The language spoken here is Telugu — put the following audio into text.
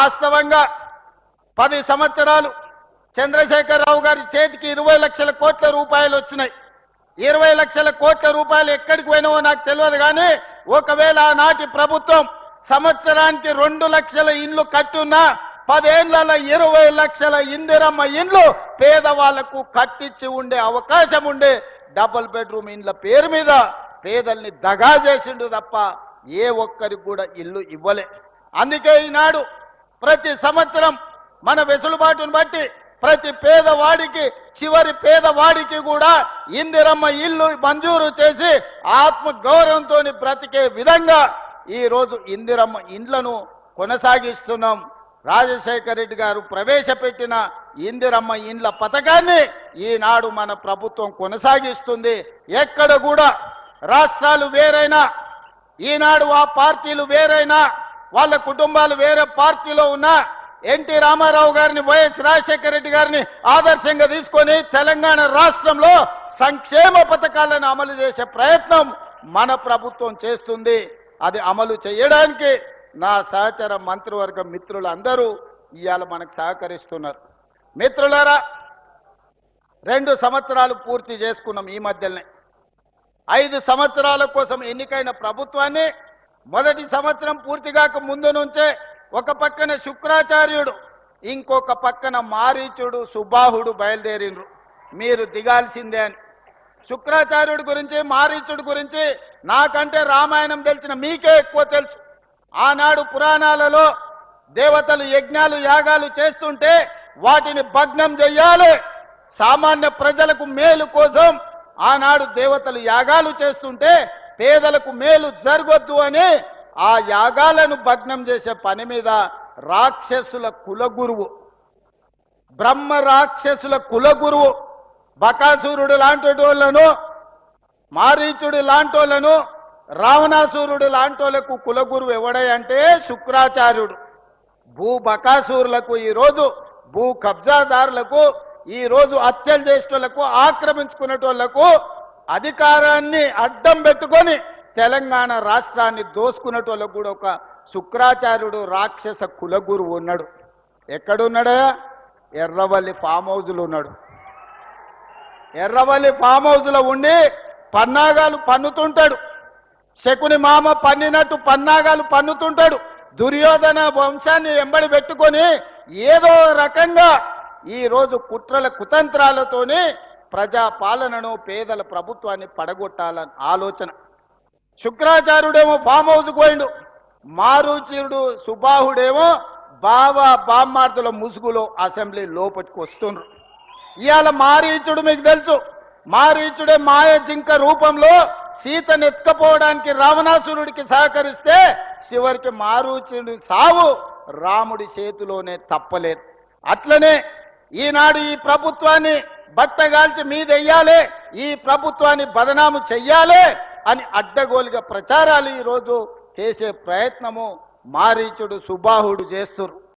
వాస్తవంగా 10 సంవత్సరాలు చంద్రశేఖరరావు గారి చేతికి 20 లక్షల కోట్ల రూపాయలు వచ్చినాయి. 20 లక్షల కోట్ల రూపాయలు ఎక్కడికి పోయినావో నాకు తెలియదు, కానీ ఒకవేళ ఆనాటి ప్రభుత్వం సంవత్సరానికి 2 లక్షల ఇండ్లు కట్టున్నా 10 ఏళ్లలో 20 లక్షల ఇందిరమ్మ ఇండ్లు పేదవాళ్లకు కట్టించి ఉండే అవకాశం ఉండే. డబుల్ బెడ్రూమ్ ఇండ్ల పేరు మీద పేదల్ని దగా చేసిండు తప్ప ఏ ఒక్కరికి కూడా ఇల్లు ఇవ్వలే. అందుకే ఈనాడు ప్రతి సంవత్సరం మన వెసులుబాటును బట్టి ప్రతి పేదవాడికి, చివరి పేదవాడికి కూడా ఇందిరమ్మ ఇల్లు మంజూరు చేసి ఆత్మ గౌరవంతో బ్రతికే విధంగా ఈరోజు ఇందిరమ్మ ఇండ్లను కొనసాగిస్తున్నాం. రాజశేఖర రెడ్డి గారు ప్రవేశపెట్టిన ఇందిరమ్మ ఇండ్ల పథకాన్ని ఈనాడు మన ప్రభుత్వం కొనసాగిస్తుంది. ఎక్కడ కూడా రాష్ట్రాలు వేరైనా, ఈనాడు ఆ పార్టీలు వేరైనా, వాళ్ళ కుటుంబాలు వేరే పార్టీలో ఉన్నా ఎన్టీ రామారావు గారిని, వైఎస్ రాజశేఖర రెడ్డి గారిని ఆదర్శంగా తీసుకొని తెలంగాణ రాష్ట్రంలో సంక్షేమ పథకాలను అమలు చేసే ప్రయత్నం మన ప్రభుత్వం చేస్తుంది. అది అమలు చేయడానికి నా సహచర మంత్రివర్గ మిత్రులు అందరూ ఇవాళ మనకు సహకరిస్తున్నారు. మిత్రులారా, 2 సంవత్సరాలు పూర్తి చేసుకున్నాం. ఈ మధ్యనే 5 సంవత్సరాల కోసం ఎన్నికైన ప్రభుత్వాన్ని మొదటి సంవత్సరం పూర్తి కాక ముందు నుంచే ఒక పక్కన శుక్రాచార్యుడు, ఇంకొక పక్కన మారీచుడు, సుబాహుడు బయలుదేరినరు మీరు దిగాల్సిందే అని. శుక్రాచార్యుడి గురించి, మారీచుడి గురించి నాకంటే రామాయణం తెలిసిన మీకే ఎక్కువ తెలుసు. ఆనాడు పురాణాలలో దేవతలు యజ్ఞాలు యాగాలు చేస్తుంటే వాటిని భగ్నం చెయ్యాలి, సామాన్య ప్రజలకు మేలు కోసం ఆనాడు దేవతలు యాగాలు చేస్తుంటే పేదలకు మేలు జరగొద్దు అని ఆ యాగాలను భగ్నం చేసే పని మీద రాక్షసుల కులగురువు, బ్రహ్మ రాక్షసుల కులగురువు బకాసురుడు లాంటి వాళ్ళను, మారీచుడు లాంటి వాళ్ళను, రావణాసురుడు లాంటి వాళ్ళకు కులగురువు ఎవడంటే శుక్రాచార్యుడు. భూ బకాసురులకు, ఈరోజు భూ కబ్జాదారులకు, ఈరోజు హత్యలు చేసేటోళ్లకు, ఆక్రమించుకునేటోళ్లకు అధికారాన్ని అడ్డం పెట్టుకొని తెలంగాణ రాష్ట్రాన్ని దోసుకునేటోళ్ళకు కూడా ఒక శుక్రాచార్యుడు రాక్షస కులగురువు ఉన్నాడు. ఎక్కడున్నాడా? ఎర్రవల్లి ఫామ్ హౌజ్లో ఉన్నాడు. ఎర్రవల్లి ఫామ్ హౌజ్లో ఉండి పన్నాగాలు పన్నుతుంటాడు. శకుని మామ పన్నినట్టు పన్నాగాలు పన్నుతుంటాడు. దుర్యోధన వంశాన్ని వెంబడి పెట్టుకొని ఏదో రకంగా ఈరోజు కుట్రల కుతంత్రాలతోని ప్రజా పాలనను, పేదల ప్రభుత్వాన్ని పడగొట్టాలని ఆలోచన. శుక్రాచార్యుడేమో ఫామ్ హౌస్కి పోయిండు, మారుచీరుడు సుబాహుడేమో బావా బామ్మార్దుల ముసుగులో అసెంబ్లీ లోపలికి వస్తుండ్రు. ఇవాళ మారీచుడు మీకు తెలుసు, మారీచుడే మాయ జింక రూపంలో సీతను ఎత్తుకపోవడానికి రావణాసురుడికి సహకరిస్తే చివరికి మారీచుడి సావు రాముడి చేతిలోనే తప్పలేదు. అట్లనే ఈనాడు ఈ ప్రభుత్వాన్ని బట్టగాల్చి మీదెయ్యాలి, ఈ ప్రభుత్వాన్ని బదనాము చెయ్యాలి అని అడ్డగోలుగా ప్రచారాలు ఈరోజు చేసే ప్రయత్నము మారీచుడు సుబాహుడు చేస్తున్నారు.